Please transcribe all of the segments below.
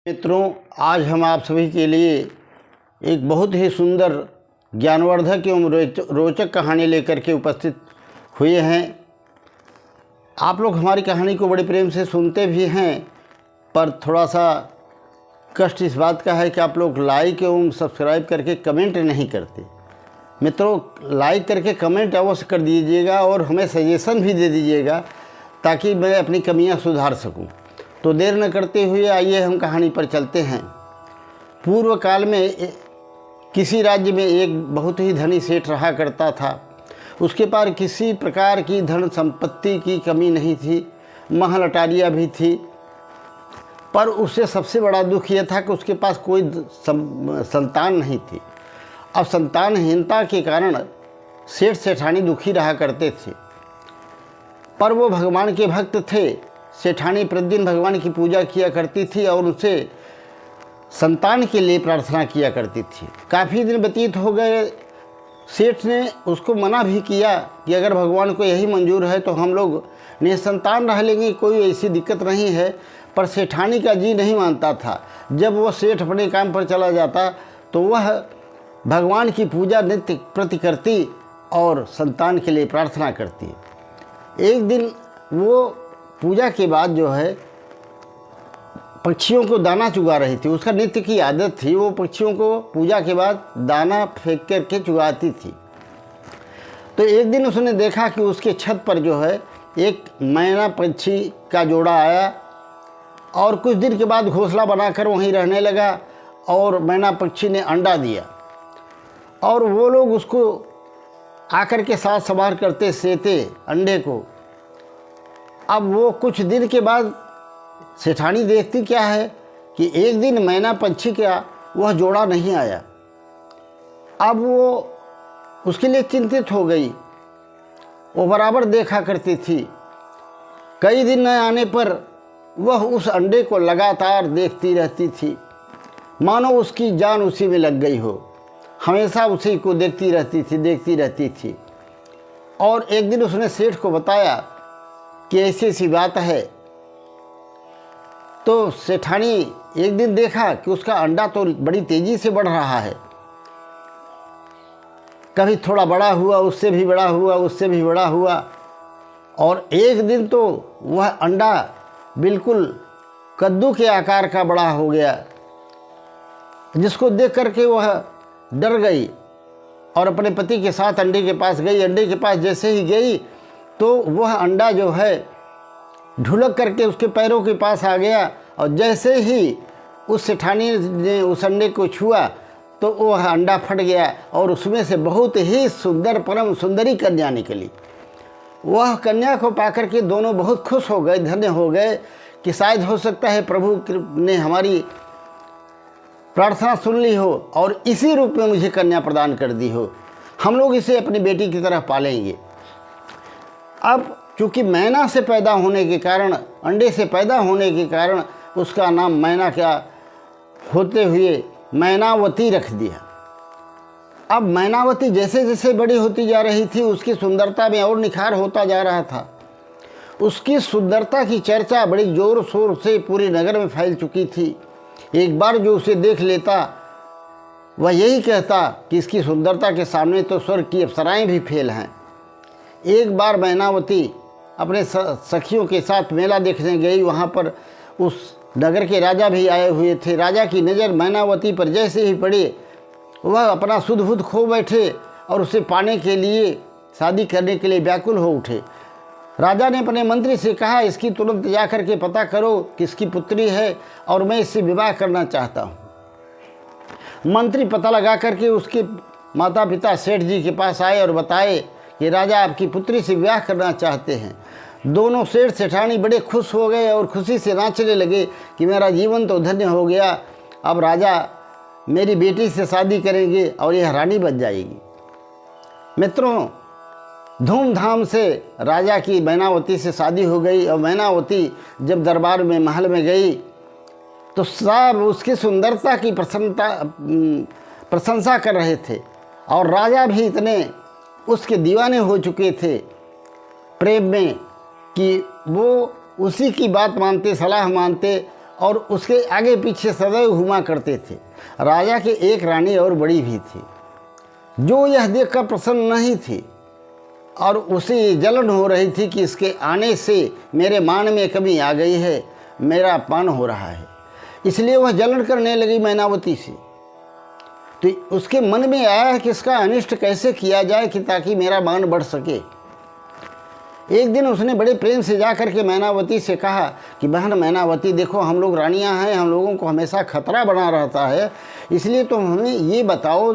मित्रों, आज हम आप सभी के लिए एक बहुत ही सुंदर ज्ञानवर्धक एवं रोचक कहानी लेकर के उपस्थित हुए हैं। आप लोग हमारी कहानी को बड़े प्रेम से सुनते भी हैं, पर थोड़ा सा कष्ट इस बात का है कि आप लोग लाइक एवं सब्सक्राइब करके कमेंट नहीं करते। मित्रों, लाइक करके कमेंट अवश्य कर दीजिएगा और हमें सजेशन भी दे दीजिएगा ताकि मैं अपनी कमियां सुधार सकूं। तो देर न करते हुए आइए हम कहानी पर चलते हैं। पूर्व काल में किसी राज्य में एक बहुत ही धनी सेठ रहा करता था। उसके पास किसी प्रकार की धन संपत्ति की कमी नहीं थी, महल अटारियाँ भी थी, पर उससे सबसे बड़ा दुख यह था कि उसके पास कोई संतान नहीं थी। अब संतानहीनता के कारण सेठ सेठानी दुखी रहा करते थे, पर वो भगवान के भक्त थे। सेठानी प्रतिदिन भगवान की पूजा किया करती थी और उनसे संतान के लिए प्रार्थना किया करती थी। काफ़ी दिन व्यतीत हो गए। सेठ ने उसको मना भी किया कि अगर भगवान को यही मंजूर है तो हम लोग निसंतान रह लेंगे, कोई ऐसी दिक्कत नहीं है। पर सेठानी का जी नहीं मानता था। जब वह सेठ अपने काम पर चला जाता तो वह भगवान की पूजा नित्य प्रति करती और संतान के लिए प्रार्थना करती। एक दिन वो पूजा के बाद जो है पक्षियों को दाना चुगा रही थी। उसका नित्य की आदत थी, वो पक्षियों को पूजा के बाद दाना फेंक करके चुगाती थी। तो एक दिन उसने देखा कि उसके छत पर जो है एक मैना पक्षी का जोड़ा आया और कुछ दिन के बाद घोंसला बनाकर वहीं रहने लगा और मैना पक्षी ने अंडा दिया और वो लोग उसको आकर के साथ संभाल करते सेते अंडे को। अब वो कुछ दिन के बाद सेठानी देखती क्या है कि एक दिन मैना पक्षी का वह जोड़ा नहीं आया। अब वो उसके लिए चिंतित हो गई। वो बराबर देखा करती थी। कई दिन न आने पर वह उस अंडे को लगातार देखती रहती थी, मानो उसकी जान उसी में लग गई हो। हमेशा उसी को देखती रहती थी। और एक दिन उसने सेठ को बताया कि ऐसी ऐसी बात है। तो सेठानी एक दिन देखा कि उसका अंडा तो बड़ी तेज़ी से बढ़ रहा है। कभी थोड़ा बड़ा हुआ, उससे भी बड़ा हुआ, उससे भी बड़ा हुआ, और एक दिन तो वह अंडा बिल्कुल कद्दू के आकार का बड़ा हो गया, जिसको देख करके वह डर गई और अपने पति के साथ अंडे के पास गई। अंडे के पास जैसे ही गई तो वह अंडा जो है ढुलक करके उसके पैरों के पास आ गया और जैसे ही उस सेठानी ने उस अंडे को छुआ तो वह अंडा फट गया और उसमें से बहुत ही सुंदर परम सुंदरी कन्या निकली। वह कन्या को पाकर के दोनों बहुत खुश हो गए, धन्य हो गए कि शायद हो सकता है प्रभु ने हमारी प्रार्थना सुन ली हो और इसी रूप में मुझे कन्या प्रदान कर दी हो। हम लोग इसे अपनी बेटी की तरह पालेंगे। अब चूँकि मैना से पैदा होने के कारण, अंडे से पैदा होने के कारण उसका नाम मैना क्या होते हुए मैनावती रख दिया। अब मैनावती जैसे जैसे बड़ी होती जा रही थी उसकी सुंदरता में और निखार होता जा रहा था। उसकी सुंदरता की चर्चा बड़ी ज़ोर शोर से पूरे नगर में फैल चुकी थी। एक बार जो उसे देख लेता वह यही कहता कि इसकी सुंदरता के सामने तो स्वर्ग की अप्सराएं भी फेल हैं। एक बार मैनावती अपने सखियों के साथ मेला देखने गई। वहाँ पर उस नगर के राजा भी आए हुए थे। राजा की नज़र मैनावती पर जैसे ही पड़ी वह अपना सुध बुध खो बैठे और उसे पाने के लिए, शादी करने के लिए व्याकुल हो उठे। राजा ने अपने मंत्री से कहा, इसकी तुरंत जा कर के पता करो किसकी पुत्री है और मैं इससे विवाह करना चाहता हूँ। मंत्री पता लगा करके उसके माता पिता सेठ जी के पास आए और बताए कि राजा आपकी पुत्री से विवाह करना चाहते हैं। दोनों सेठ सेठानी बड़े खुश हो गए और खुशी से नाचने लगे कि मेरा जीवन तो धन्य हो गया, अब राजा मेरी बेटी से शादी करेंगे और यह रानी बन जाएगी। मित्रों, धूमधाम से राजा की मैनावती से शादी हो गई और मैनावती जब दरबार में महल में गई तो सब उसकी सुंदरता की प्रशंसा कर रहे थे और राजा भी इतने उसके दीवाने हो चुके थे प्रेम में कि वो उसी की बात मानते, सलाह मानते और उसके आगे पीछे सदैव घुमा करते थे। राजा के एक रानी और बड़ी भी थी, जो यह देखकर प्रसन्न नहीं थी और उसे जलन हो रही थी कि इसके आने से मेरे मान में कमी आ गई है, मेरा अपमान हो रहा है। इसलिए वह जलन करने लगी मैनावती से। तो उसके मन में आया कि इसका अनिष्ट कैसे किया जाए कि ताकि मेरा मान बढ़ सके। एक दिन उसने बड़े प्रेम से जा कर के मैनावती से कहा कि बहन मैनावती, देखो हम लोग रानियां हैं, हम लोगों को हमेशा खतरा बना रहता है, इसलिए तुम हमें ये बताओ,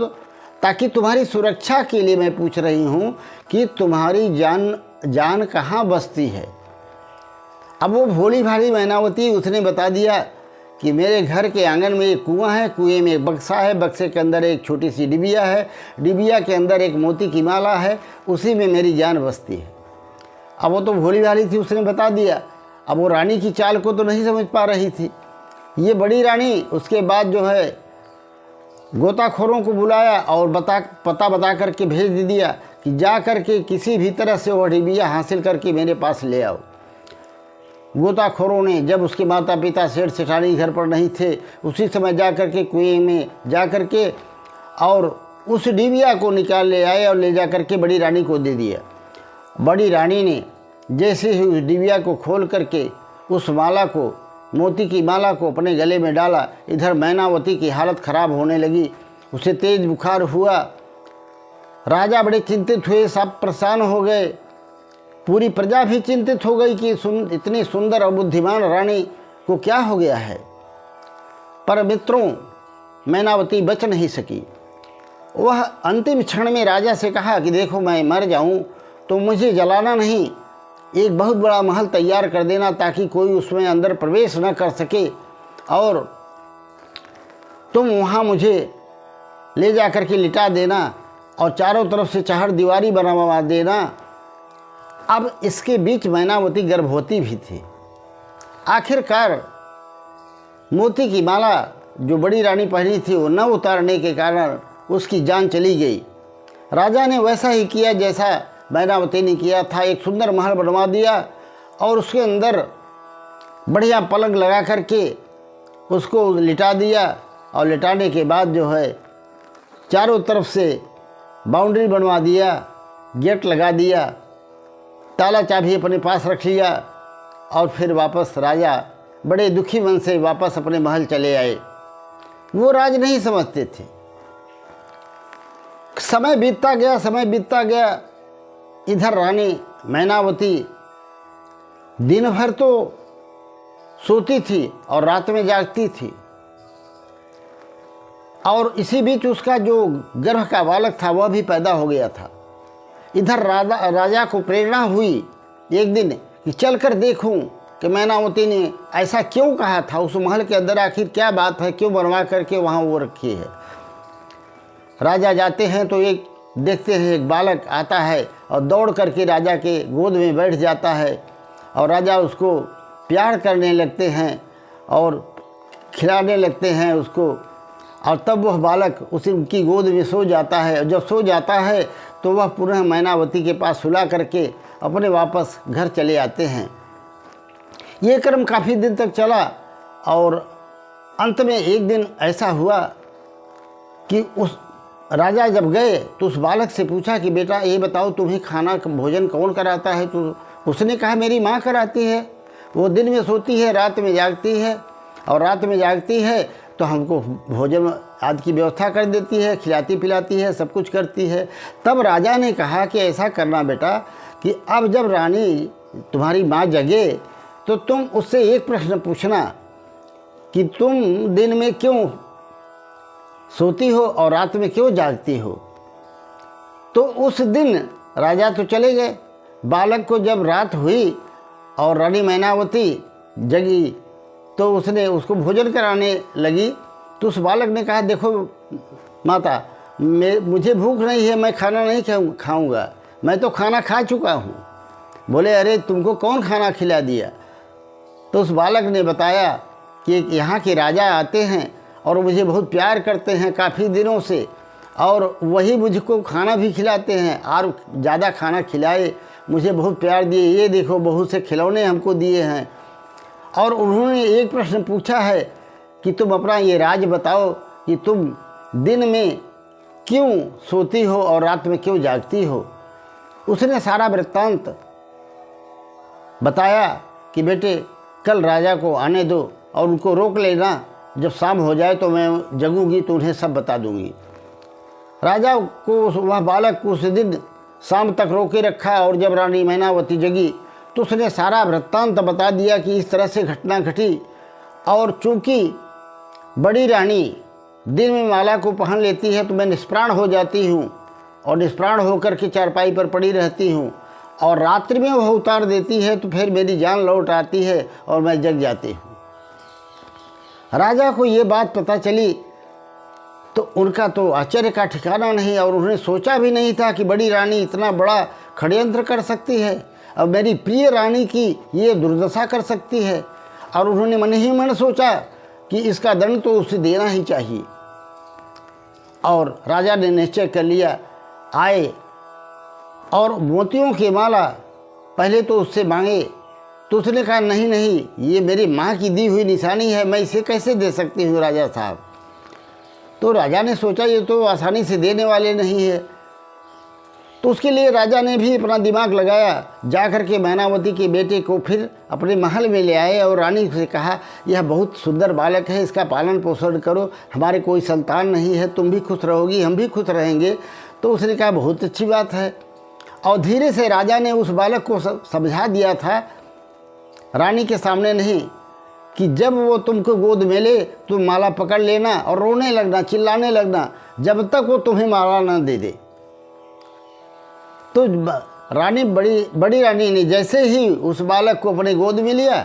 ताकि तुम्हारी सुरक्षा के लिए मैं पूछ रही हूँ कि तुम्हारी जान कहाँ बसती है। अब वो भोली भाली मैनावती उसने बता दिया कि मेरे घर के आंगन में एक कुआं है, कुएं में एक बक्सा है, बक्से के अंदर एक छोटी सी डिबिया है, डिबिया के अंदर एक मोती की माला है, उसी में मेरी जान बसती है। अब वो तो भोली भाली थी, उसने बता दिया। अब वो रानी की चाल को तो नहीं समझ पा रही थी। ये बड़ी रानी उसके बाद जो है गोताखोरों को बुलाया और पता बता करके भेज दिया कि जा करके किसी भी तरह से वो डिबिया हासिल करके मेरे पास ले आओ। गोताखोरों ने, जब उसके माता पिता सेठ सेठानी घर पर नहीं थे, उसी समय जा कर के कुएं में जा कर के और उस डिबिया को निकाल ले आए और ले जा कर के बड़ी रानी को दे दिया। बड़ी रानी ने जैसे ही उस डिबिया को खोल करके उस माला को, मोती की माला को अपने गले में डाला, इधर मैनावती की हालत खराब होने लगी, उसे तेज बुखार हुआ। राजा बड़े चिंतित हुए, सब परेशान हो गए, पूरी प्रजा भी चिंतित हो गई कि इतनी सुंदर और बुद्धिमान रानी को क्या हो गया है। पर मित्रों, मैनावती बच नहीं सकी। वह अंतिम क्षण में राजा से कहा कि देखो मैं मर जाऊं तो मुझे जलाना नहीं, एक बहुत बड़ा महल तैयार कर देना ताकि कोई उसमें अंदर प्रवेश न कर सके, और तुम वहाँ मुझे ले जा कर के लिटा देना और चारों तरफ से चहर दीवारी बनवा देना। अब इसके बीच मैनावती गर्भवती भी थी। आखिरकार मोती की माला जो बड़ी रानी पहनी थी वो न उतारने के कारण उसकी जान चली गई। राजा ने वैसा ही किया जैसा मैनावती ने किया था, एक सुंदर महल बनवा दिया और उसके अंदर बढ़िया पलंग लगा करके उसको लिटा दिया, और लिटाने के बाद जो है चारों तरफ से बाउंड्री बनवा दिया, गेट लगा दिया, ताला चाबी अपने पास रख लिया और फिर वापस राजा बड़े दुखी मन से वापस अपने महल चले आए। वो राज नहीं समझते थे। समय बीतता गया। इधर रानी मैनावती दिन भर तो सोती थी और रात में जागती थी, और इसी बीच उसका जो गर्भ का बालक था वह भी पैदा हो गया था। इधर राजा को प्रेरणा हुई एक दिन कि चल कर देखूं कि मैनावती ने ऐसा क्यों कहा था, उस महल के अंदर आखिर क्या बात है, क्यों बनवा करके वहाँ वो रखी है। राजा जाते हैं तो एक देखते हैं एक बालक आता है और दौड़ करके राजा के गोद में बैठ जाता है, और राजा उसको प्यार करने लगते हैं और खिलाने लगते हैं उसको, और तब वह बालक उनकी गोद में सो जाता है। और जब सो जाता है तो वह पुनः मैनावती के पास सुला करके अपने वापस घर चले आते हैं। ये क्रम काफ़ी दिन तक चला, और अंत में एक दिन ऐसा हुआ कि उस राजा जब गए तो उस बालक से पूछा कि बेटा ये बताओ तुम्हें खाना भोजन कौन कराता है। तो उसने कहा मेरी माँ कराती है, वो दिन में सोती है रात में जागती है, और रात में जागती है तो हमको भोजन आदि की व्यवस्था कर देती है, खिलाती पिलाती है, सब कुछ करती है। तब राजा ने कहा कि ऐसा करना बेटा कि अब जब रानी तुम्हारी माँ जगे तो तुम उससे एक प्रश्न पूछना कि तुम दिन में क्यों सोती हो और रात में क्यों जागती हो। तो उस दिन राजा तो चले गए। बालक को जब रात हुई और रानी मैनावती जगी तो उसने उसको भोजन कराने लगी, तो उस बालक ने कहा देखो माता, मुझे भूख नहीं है, मैं खाना नहीं खाऊंगा, मैं तो खाना खा चुका हूँ। बोले अरे तुमको कौन खाना खिला दिया। तो उस बालक ने बताया कि यहाँ के राजा आते हैं और मुझे बहुत प्यार करते हैं काफ़ी दिनों से, और वही मुझको खाना भी खिलाते हैं, और ज़्यादा खाना खिलाए, मुझे बहुत प्यार दिए, ये देखो बहुत से खिलौने हमको दिए हैं, और उन्होंने एक प्रश्न पूछा है कि तुम अपना ये राज बताओ कि तुम दिन में क्यों सोती हो और रात में क्यों जागती हो। उसने सारा वृत्तांत बताया कि बेटे कल राजा को आने दो और उनको रोक लेना, जब शाम हो जाए तो मैं जगूंगी तो उन्हें सब बता दूंगी। राजा को वह बालक को उस दिन शाम तक रोके रखा और जब रानी मैनावती जगी तो उसने सारा वृत्तांत बता दिया कि इस तरह से घटना घटी। और चूंकि बड़ी रानी दिन में माला को पहन लेती है तो मैं निष्प्राण हो जाती हूँ और निष्प्राण होकर के चारपाई पर पड़ी रहती हूँ, और रात्रि में वह उतार देती है तो फिर मेरी जान लौट आती है और मैं जग जाती हूँ। राजा को ये बात पता चली तो उनका तो आश्चर्य का ठिकाना नहीं, और उन्होंने सोचा भी नहीं था कि बड़ी रानी इतना बड़ा षड्यंत्र कर सकती है और मेरी प्रिय रानी की ये दुर्दशा कर सकती है। और उन्होंने मन ही मन सोचा कि इसका दंड तो उसे देना ही चाहिए। और राजा ने निश्चय कर लिया, आए और मोतियों की माला पहले तो उससे मांगे तो उसने कहा नहीं नहीं, ये मेरी माँ की दी हुई निशानी है, मैं इसे कैसे दे सकती हूँ राजा साहब। तो राजा ने सोचा ये तो आसानी से देने वाले नहीं है। तो उसके लिए राजा ने भी अपना दिमाग लगाया, जा कर के मैनावती के बेटे को फिर अपने महल में ले आए और रानी से कहा यह बहुत सुंदर बालक है, इसका पालन पोषण करो, हमारे कोई संतान नहीं है, तुम भी खुश रहोगी हम भी खुश रहेंगे। तो उसने कहा बहुत अच्छी बात है। और धीरे से राजा ने उस बालक को समझा दिया था, रानी के सामने नहीं, कि जब वो तुमको गोद में ले तुम माला पकड़ लेना और रोने लगना, चिल्लाने लगना, जब तक वो तुम्हें माला न दे दे। तो रानी बड़ी रानी ने जैसे ही उस बालक को अपने गोद में लिया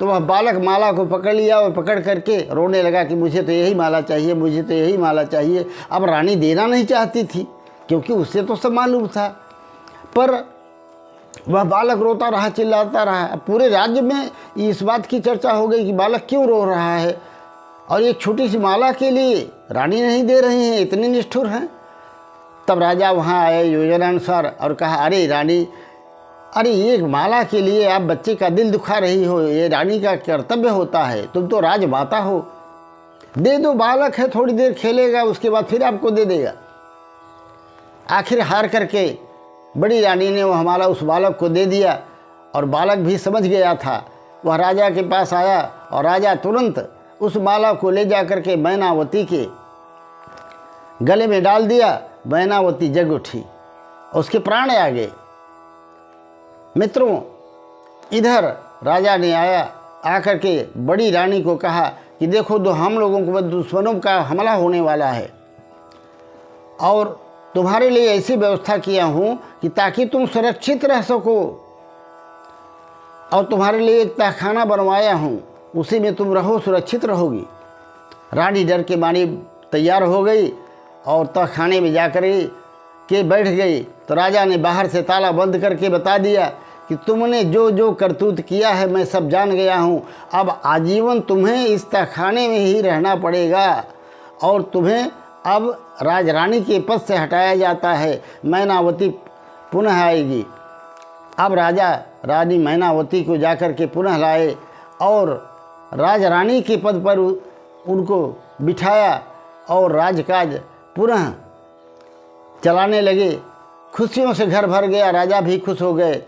तो वह बालक माला को पकड़ लिया और पकड़ करके रोने लगा कि मुझे तो यही माला चाहिए, मुझे तो यही माला चाहिए। अब रानी देना नहीं चाहती थी क्योंकि उससे तो सब मालूम था, पर वह बालक रोता रहा, चिल्लाता रहा। पूरे राज्य में इस बात की चर्चा हो गई कि बालक क्यों रो रहा है और एक छोटी सी माला के लिए रानी नहीं दे रही हैं, इतने निष्ठुर हैं। तब राजा वहाँ आए योजनानुसार और कहा, अरे रानी, अरे एक माला के लिए आप बच्चे का दिल दुखा रही हो, ये रानी का कर्तव्य होता है, तुम तो राजमाता हो, दे दो, बालक है थोड़ी देर खेलेगा उसके बाद फिर आपको दे देगा। आखिर हार करके बड़ी रानी ने वह माला उस बालक को दे दिया और बालक भी समझ गया था। वह राजा के पास आया और राजा तुरंत उस माला को ले जा कर के मैनावती के गले में डाल दिया। मैनावती जग उठी, उसके प्राण आ गए। मित्रों, इधर राजा ने आकर के बड़ी रानी को कहा कि देखो दो हम लोगों को दुश्मनों का हमला होने वाला है और तुम्हारे लिए ऐसी व्यवस्था किया हूँ कि ताकि तुम सुरक्षित रह सको, और तुम्हारे लिए एक तहखाना बनवाया हूँ, उसी में तुम रहो, सुरक्षित रहोगी। रानी डर के मानी तैयार हो गई और तहखाने में जाकर के बैठ गई। तो राजा ने बाहर से ताला बंद करके बता दिया कि तुमने जो जो करतूत किया है मैं सब जान गया हूँ, अब आजीवन तुम्हें इस तहखाने में ही रहना पड़ेगा और तुम्हें अब राजरानी के पद से हटाया जाता है। मैनावती पुनः आएगी। अब राजा रानी मैनावती को जाकर के पुनः लाए और राजरानी के पद पर उनको बिठाया और राजकाज पुनः चलाने लगे। खुशियों से घर भर गया, राजा भी खुश हो गए।